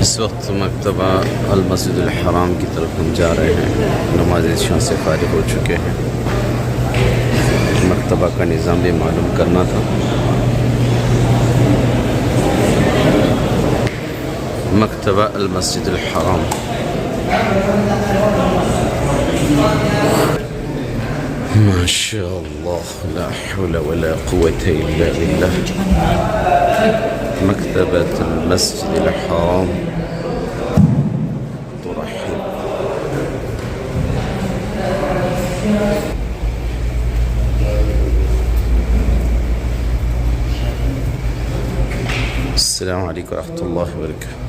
इस वक्त मकतबा अल मस्जिद अल हराम की तरफ हम जा रहे हैं। नमाज इशा से फ़ारिग हो चुके हैं। मकतबा का निज़ाम भी मालूम करना था। मकतबा अल मस्जिद अल हराम। माशाअल्लाह, ला हौला वला कुव्वता इल्ला बिल्लाह। मकतबत अल मस्जिद अल हराम तुरहिब। अस्सलामु अलैकुम रहमतुल्लाहि व बरकातहू।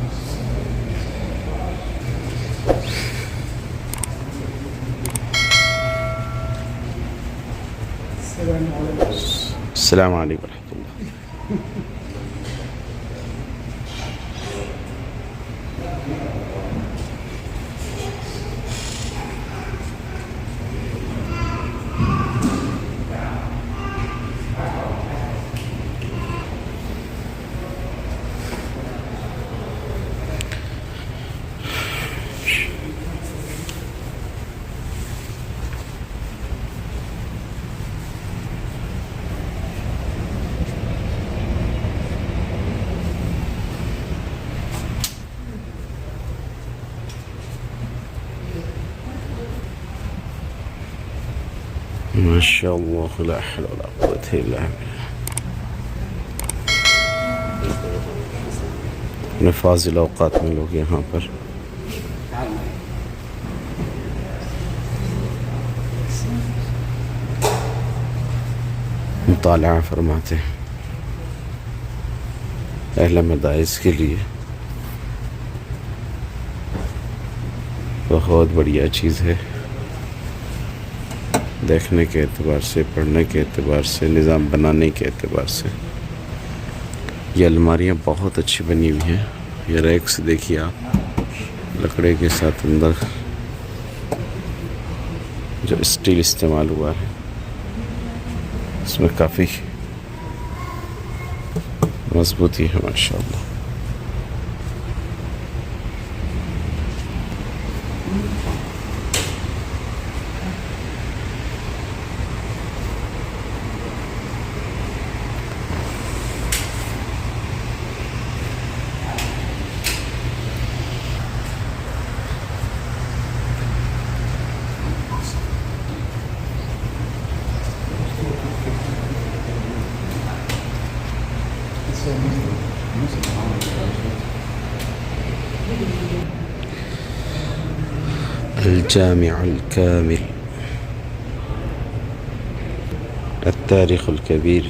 अस्सलामु अलैकुम रहमतुल्लाह। माशाअल्लाह, ला हौला वला कुव्वता इल्ला बिल्लाह। फाज़िल औक़ात में लोग यहाँ पर मुताला फरमाते हैं। अहले मदारिस के लिए बहुत बढ़िया चीज़ है। देखने के एतबार से, पढ़ने के एतबार से, निज़ाम बनाने के एतबार से ये अलमारियाँ बहुत अच्छी बनी हुई हैं। ये रैक्स देखिए आप, लकड़े के साथ अंदर जो स्टील इस्तेमाल हुआ है इसमें काफ़ी मजबूती है माशाअल्लाह। الجامع الكامل، التاريخ الكبير،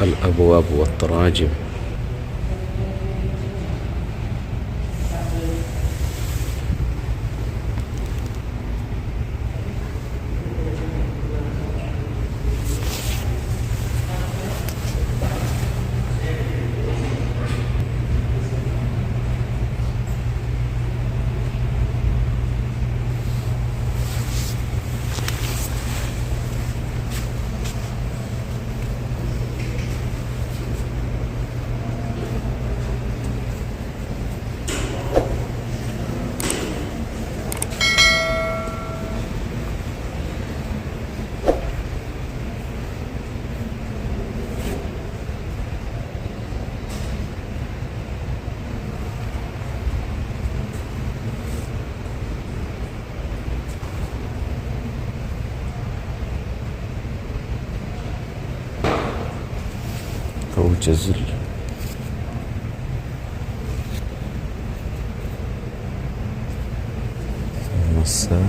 الأبواب والتراجم। أو جزل مساء